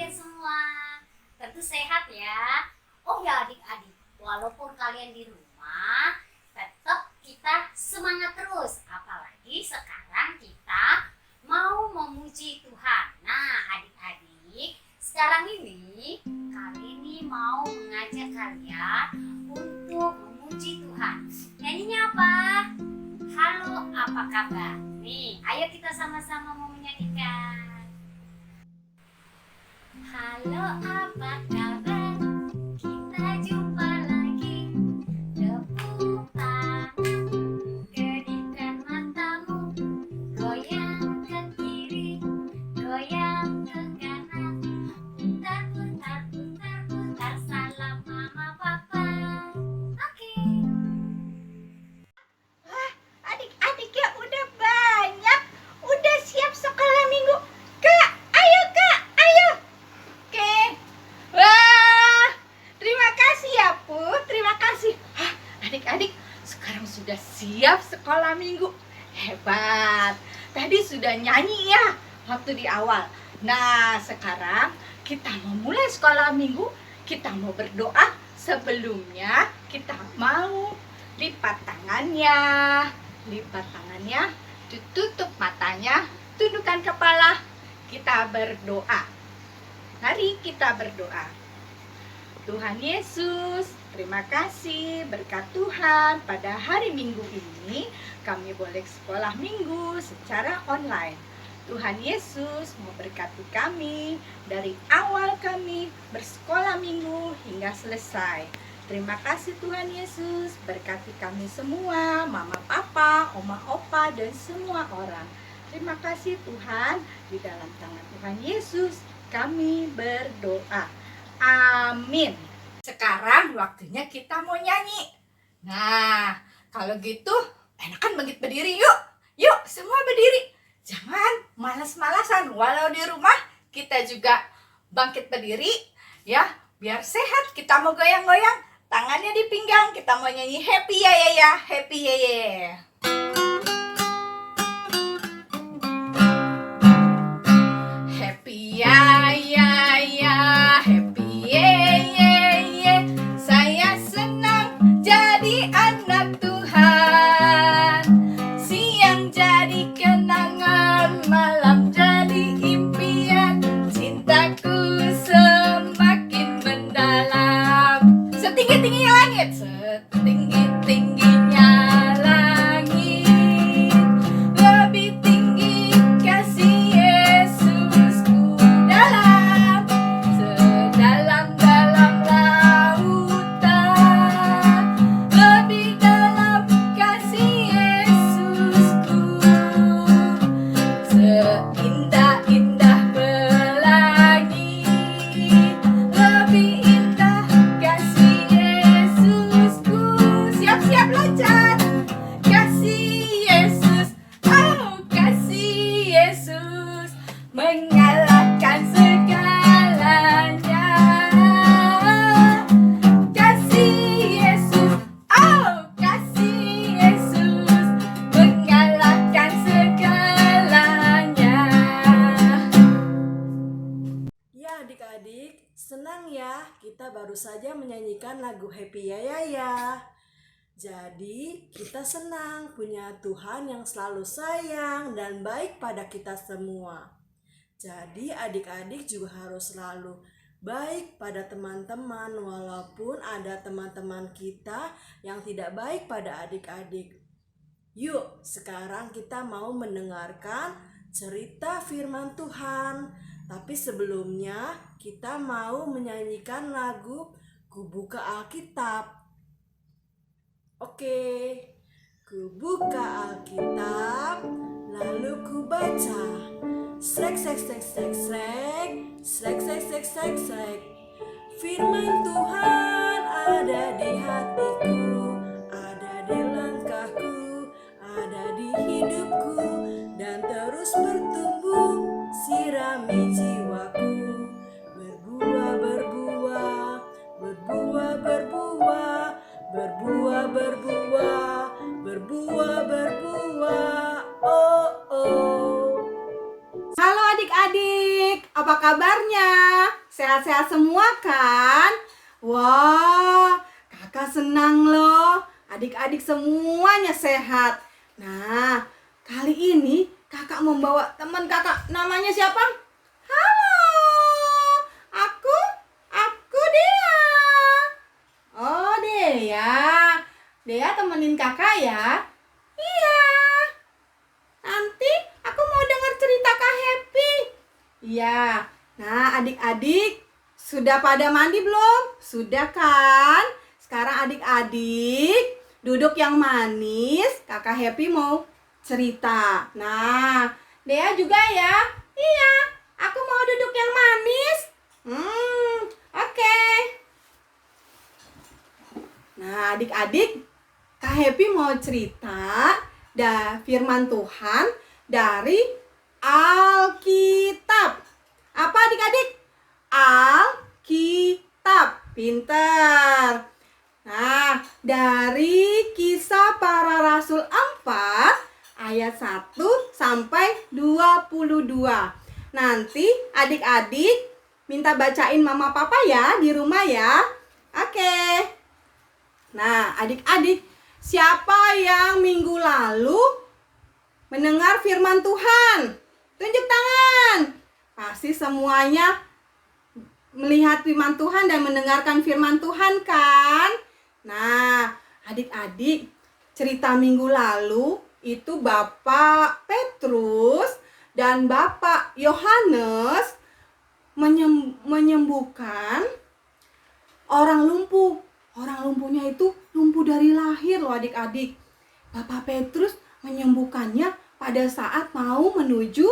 kalian semua? Tentu sehat ya. Oh ya adik-adik, walaupun kalian di rumah, tetap kita semangat terus. Apalagi sekarang kita mau memuji Tuhan. Nah adik-adik, sekarang ini kali ini mau mengajak kalian untuk memuji Tuhan. Nyanyinya apa? Halo, apa kabar? Nih, ayo kita sama-sama mau menyanyikan. Halo, apa kabar? Kita jumpa lagi. Tepuk tangan, kedipkan matamu, goyang ke kiri, goyang ke kanan, putar, putar, putar, putar, salam mama papa. Oke. Adik-adik ya udah banyak, udah siap sekolah minggu. Kak, ayo Kak, ayo. Oke. Wah, terima kasih ya Pu, terima kasih. Adik-adik sekarang sudah siap sekolah minggu. Hebat. Tadi sudah nyanyi ya waktu di awal. Nah, sekarang kita mau mulai sekolah minggu. Kita mau berdoa. Sebelumnya kita mau lipat tangannya, tutup matanya, tundukkan kepala. Kita berdoa. Mari kita berdoa. Tuhan Yesus, terima kasih berkat Tuhan pada hari Minggu ini kami boleh sekolah minggu secara online. Tuhan Yesus memberkati kami dari awal kami bersekolah minggu hingga selesai. Terima kasih Tuhan Yesus, berkati kami semua, mama papa, oma opa, dan semua orang. Terima kasih Tuhan, di dalam tangan Tuhan Yesus kami berdoa. Amin. Sekarang waktunya kita mau nyanyi. Nah, kalau gitu enakan berdiri yuk. Yuk, semua berdiri. Jangan malas-malasan. Walau di rumah kita juga bangkit berdiri ya, biar sehat. Kita mau goyang-goyang, tangannya di pinggang. Kita mau nyanyi happy ya ya ya, happy ya ya ya. Happy ya ya ya, happy ye ye ye. Saya senang jadi anak Tuhan. Siang jadi kenangan, malam jadi impian. Cintaku semakin mendalam. Setinggi-tingginya langit, setinggi-tingginya langit. Lebih tinggi kasih Yesusku dalam, sedalam-dalam lautan. Lebih dalam kasih Yesusku, seindah-indah pelangi. Lebih indah kasih Yesusku. Siap-siap loncat. Kasih Yesus, oh kasih Yesus, mengalahkan segalanya. Kasih Yesus, oh kasih Yesus, mengalahkan segalanya. Ya adik-adik, senang ya kita baru saja menyanyikan lagu Happy Ya Ya Ya. Jadi kita senang punya Tuhan yang selalu sayang dan baik pada kita semua. Jadi adik-adik juga harus selalu baik pada teman-teman walaupun ada teman-teman kita yang tidak baik pada adik-adik. Yuk, sekarang kita mau mendengarkan cerita firman Tuhan. Tapi sebelumnya kita mau menyanyikan lagu Ku Buka Alkitab. Oke, ku buka Alkitab, lalu ku baca. Srek, srek, srek, srek, srek, srek, srek, srek, srek, srek. Firman Tuhan ada di hatiku, ada di langkahku, ada di hidupku, dan terus bertumbuh, sirami jiwaku. Berbuah, berbuah, berbuah, berbuah, berbuah, berbuah, berbuah, berbuah. Oh, oh. Halo adik-adik, apa kabarnya? sehat-sehat semua kan? Wah, kakak senang loh. Adik-adik semuanya sehat. Nah, kali ini kakak membawa teman kakak. Namanya siapa? Halo, aku Dea. Oh, Dea. Dea temenin kakak ya. Iya. Nanti aku mau dengar cerita Kak Happy. Iya. Nah, adik-adik sudah pada mandi belum? Sudah kan? Sekarang adik-adik duduk yang manis. Kakak Happy mau cerita. Nah, Dea juga ya. Iya, aku mau duduk yang manis. Oke. Nah, adik-adik, Kak Happy mau cerita firman Tuhan dari Alkitab. Apa adik-adik? Alkitab. Pinter. Nah, dari Kisah Para Rasul 4 ayat 1 sampai 22. Nanti adik-adik minta bacain mama papa ya di rumah ya. Oke. Nah, adik-adik, siapa yang minggu lalu mendengar firman Tuhan? Tunjuk tangan. Pasti semuanya melihat firman Tuhan dan mendengarkan firman Tuhan kan? Nah, adik-adik, cerita minggu lalu itu Bapak Petrus dan Bapak Yohanes menyembuhkan orang lumpuh. Orang lumpuhnya itu lumpuh dari lahir loh adik-adik. Bapak Petrus menyembuhkannya pada saat mau menuju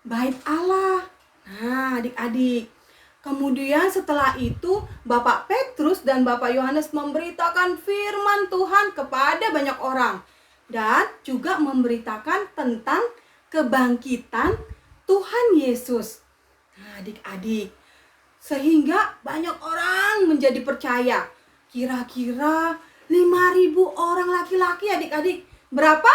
Bait Allah. Nah, adik-adik. Kemudian setelah itu Bapak Petrus dan Bapak Yohanes memberitakan firman Tuhan kepada banyak orang. Dan juga memberitakan tentang kebangkitan Tuhan Yesus. Nah, adik-adik. Sehingga banyak orang menjadi percaya. Kira-kira 5.000 orang laki-laki adik-adik. Berapa?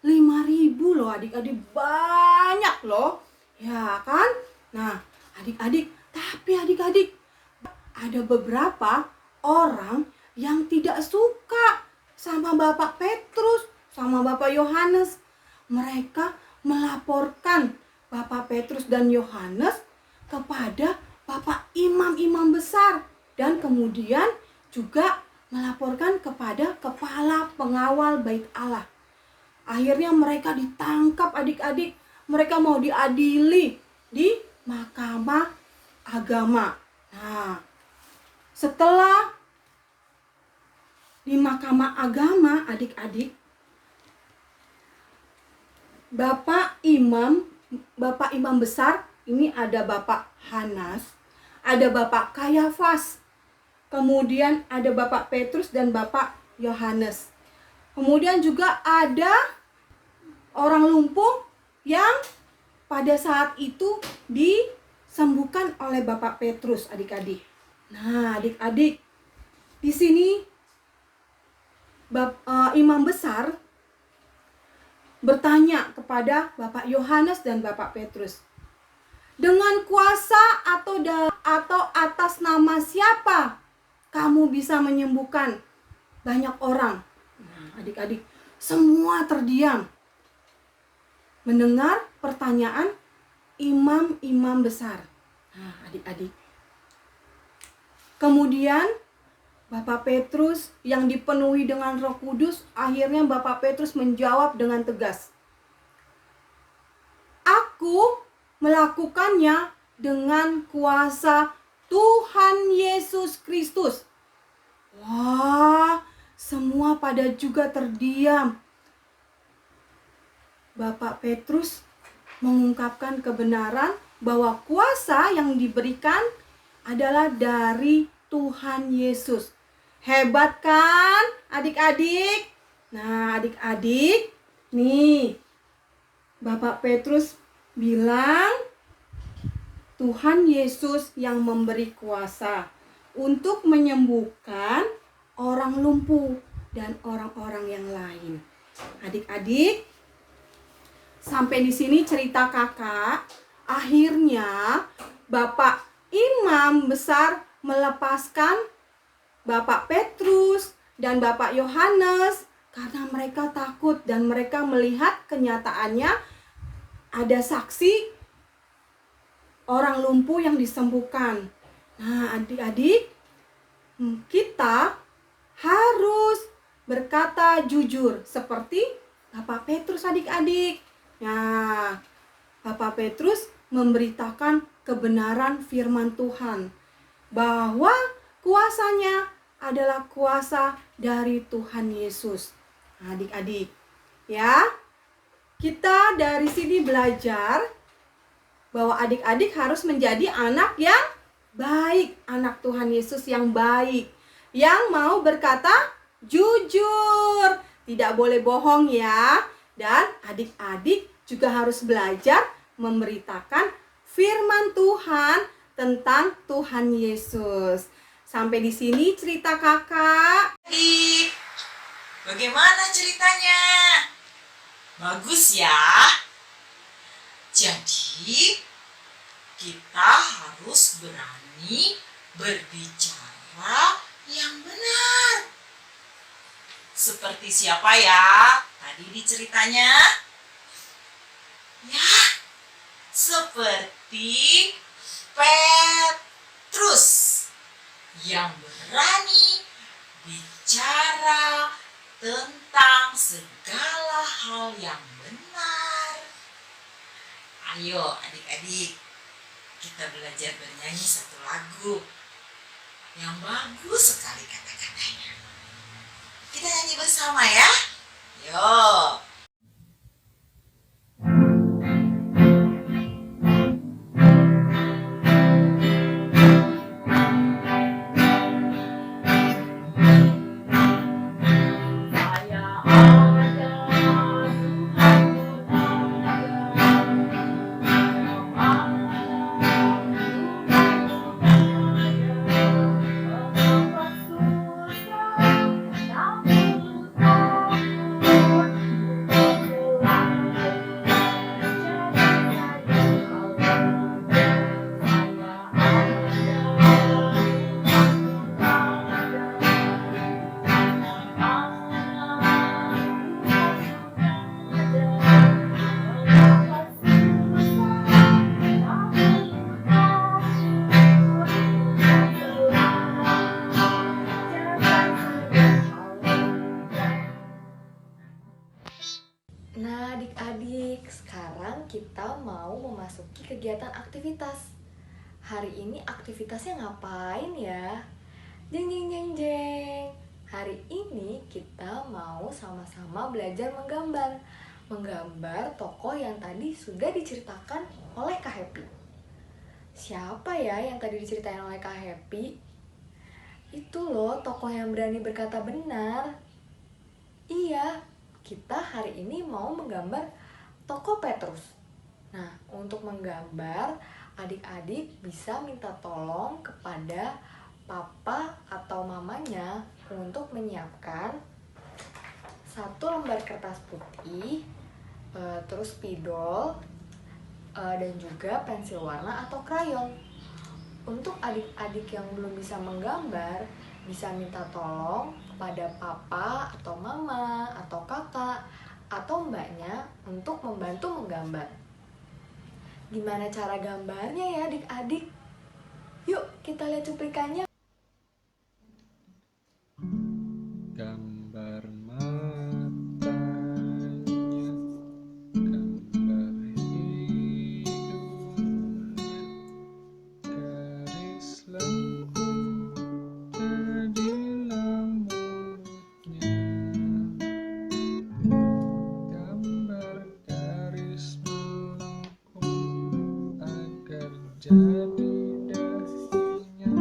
5.000 loh adik-adik. Banyak loh. Ya kan? Nah, adik-adik. Tapi adik-adik, ada beberapa orang yang tidak suka sama Bapak Petrus, sama Bapak Yohanes. Mereka melaporkan Bapak Petrus dan Yohanes kepada Bapak imam-imam besar. Dan kemudian juga melaporkan kepada kepala pengawal Bait Allah. Akhirnya mereka ditangkap adik-adik. Mereka mau diadili di Mahkamah Agama. Nah, setelah di Mahkamah Agama adik-adik, Bapak imam besar, ini ada Bapak Hanas, ada Bapak Kayafas, kemudian ada Bapak Petrus dan Bapak Yohanes. Kemudian juga ada orang lumpuh yang pada saat itu disembuhkan oleh Bapak Petrus, adik-adik. Nah, adik-adik, di sini imam besar bertanya kepada Bapak Yohanes dan Bapak Petrus, dengan kuasa atau atas nama siapa kamu bisa menyembuhkan banyak orang? Nah, adik-adik, semua terdiam mendengar pertanyaan imam-imam besar. Nah, adik-adik. Kemudian Bapak Petrus yang dipenuhi dengan Roh Kudus, akhirnya Bapak Petrus menjawab dengan tegas, "Aku melakukannya dengan kuasa Tuhan Yesus Kristus." Wah, semua pada juga terdiam. Bapak Petrus mengungkapkan kebenaran bahwa kuasa yang diberikan adalah dari Tuhan Yesus. Hebat kan adik-adik? Nah, adik-adik, nih Bapak Petrus bilang Tuhan Yesus yang memberi kuasa untuk menyembuhkan orang lumpuh dan orang-orang yang lain. Adik-adik, sampai di sini cerita kakak. Akhirnya Bapak imam besar melepaskan Bapak Petrus dan Bapak Yohanes karena mereka takut dan mereka melihat kenyataannya ada saksi orang lumpuh yang disembuhkan. Nah, adik-adik, kita harus berkata jujur seperti Bapak Petrus adik-adik. Nah, Bapak Petrus memberitakan kebenaran firman Tuhan bahwa kuasanya adalah kuasa dari Tuhan Yesus. Nah, adik-adik, ya, kita dari sini belajar bahwa adik-adik harus menjadi anak yang baik, anak Tuhan Yesus yang baik, yang mau berkata jujur, tidak boleh bohong ya. Dan adik-adik juga harus belajar memberitakan firman Tuhan tentang Tuhan Yesus. Sampai di sini cerita kakak. Adik, bagaimana ceritanya? Bagus ya. Jadi, kita harus berani berbicara yang benar. Seperti siapa ya tadi di ceritanya? Ya, seperti Petrus yang berani bicara tentang segala hal yang benar. Ayo adik-adik, kita belajar bernyanyi satu lagu yang bagus sekali kata-katanya. Kita nyanyi bersama ya. Yuk. Nah, adik-adik, sekarang kita mau memasuki kegiatan aktivitas. Hari ini aktivitasnya ngapain ya? Jeng jeng jeng jeng. Hari ini kita mau sama-sama belajar menggambar. Menggambar tokoh yang tadi sudah diceritakan oleh Kak Happy. Siapa ya yang tadi diceritain oleh Kak Happy? Itu loh tokoh yang berani berkata benar. Iya, kita hari ini mau menggambar tokoh Petrus. Nah, untuk menggambar, adik-adik bisa minta tolong kepada papa atau mamanya untuk menyiapkan satu lembar kertas putih, terus spidol, dan juga pensil warna atau krayon. Untuk adik-adik yang belum bisa menggambar, bisa minta tolong kepada papa atau mama atau kakak atau mbaknya untuk membantu menggambar. Gimana cara gambarnya ya adik-adik? Yuk kita lihat cuplikannya. Gambar matanya, gambar hidungnya, garis lengkung jadilah mulutnya, gambar garis melengkung agar jadi dahinya.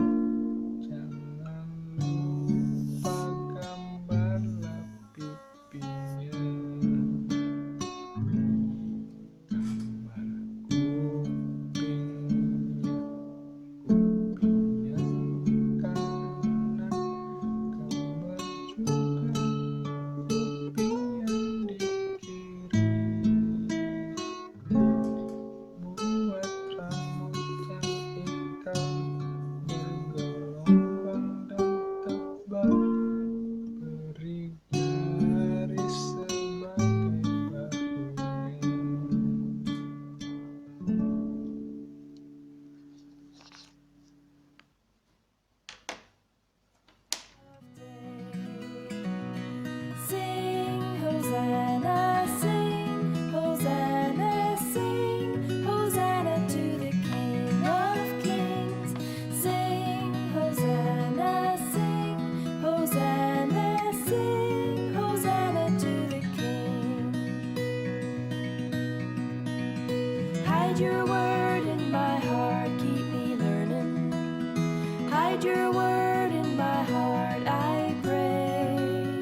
Hide your word in my heart, I pray.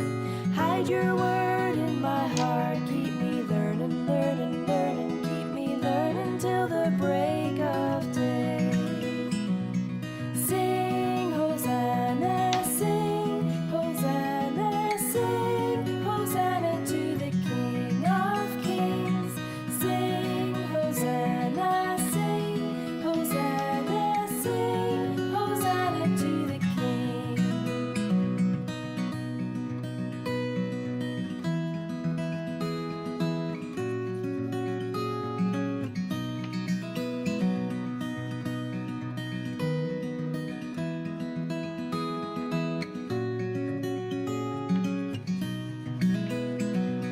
Hide your word in my heart. Keep me learning, learning, learning. Keep me learning till the break of day. Sing, Hosanna, sing, Hosanna, sing, Hosanna to the King of Kings. Sing, Hosanna, sing, Hosanna, sing, Hosanna to the King.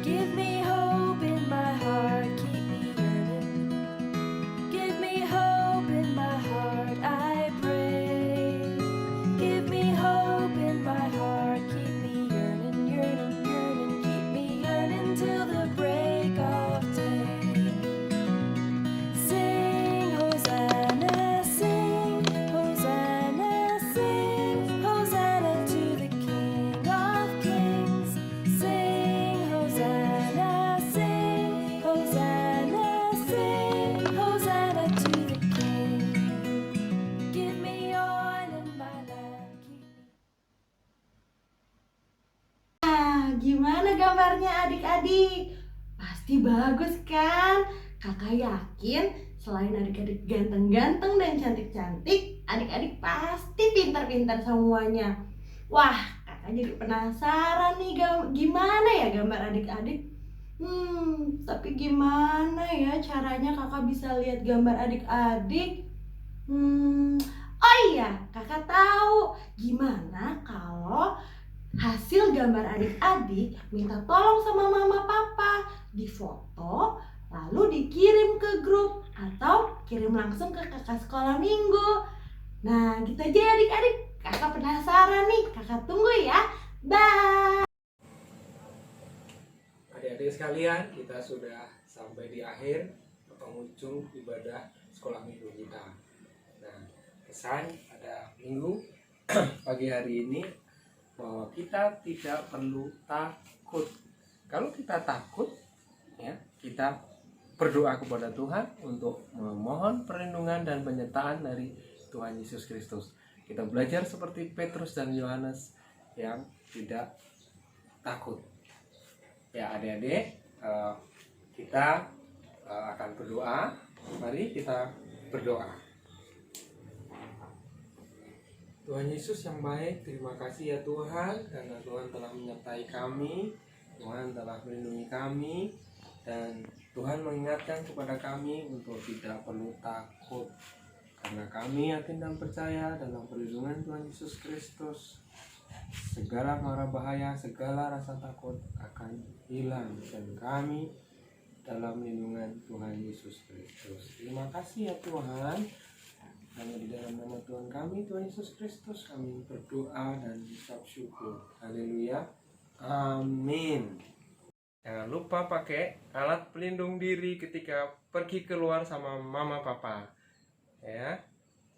Give me hope in my heart, keep me yearning. Give me hope in my heart, I pray. Give me hope in my heart, keep me yearning, yearning, yearning. Keep me yearning till the break of day. Sing, Hosanna, sing, Hosanna, sing, Hosanna to the King of Kings. Sing, Hosanna, sing, Hosanna, sing, Hosanna to the King. Give me oil in my lamp, keep me. Gimana gambarnya adik-adik? Pasti bagus kan? Kakak yakin selain adik-adik ganteng-ganteng dan cantik-cantik, adik-adik pasti pintar-pintar semuanya. Wah, kakak jadi penasaran nih gimana ya gambar adik-adik. Tapi gimana ya caranya kakak bisa lihat gambar adik-adik? Oh iya, kakak tahu gimana kalau hasil gambar adik-adik minta tolong sama mama papa, difoto lalu dikirim ke grup atau kirim langsung ke kakak sekolah minggu. Nah gitu aja ya adik-adik, kakak penasaran nih, kakak tunggu ya. Bye. Adik-adik sekalian, kita sudah sampai di akhir penghujung ibadah sekolah minggu kita. Nah, pesan pada minggu pagi hari ini bahwa kita tidak perlu takut. Kalau kita takut, ya kita berdoa kepada Tuhan untuk memohon perlindungan dan penyertaan dari Tuhan Yesus Kristus. Kita belajar seperti Petrus dan Yohanes yang tidak takut. Ya adik-adik, kita akan berdoa. Mari kita berdoa. Tuhan Yesus yang baik, terima kasih ya Tuhan, karena Tuhan telah menyertai kami, Tuhan telah melindungi kami, dan Tuhan mengingatkan kepada kami untuk tidak perlu takut, karena kami yakin dan percaya dalam perlindungan Tuhan Yesus Kristus. Segala mara bahaya, segala rasa takut akan hilang, dan kami dalam lindungan Tuhan Yesus Kristus. Terima kasih ya Tuhan. Hanya di dalam nama Tuhan kami, Tuhan Yesus Kristus, kami berdoa dan mengucap syukur. Haleluya. Amin. Jangan lupa pakai alat pelindung diri ketika pergi keluar sama mama papa. Ya.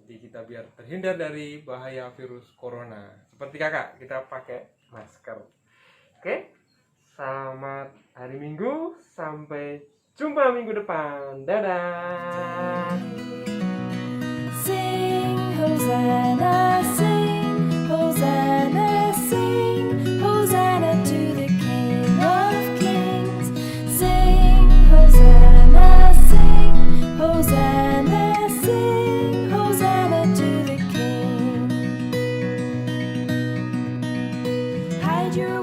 Jadi kita biar terhindar dari bahaya virus corona. Seperti kakak, kita pakai masker. Oke? Selamat hari Minggu. Sampai jumpa minggu depan. Dadah. Sing, Hosanna, sing, Hosanna, sing, Hosanna to the King of Kings. Sing, Hosanna, sing, Hosanna, sing, Hosanna to the King. Hide your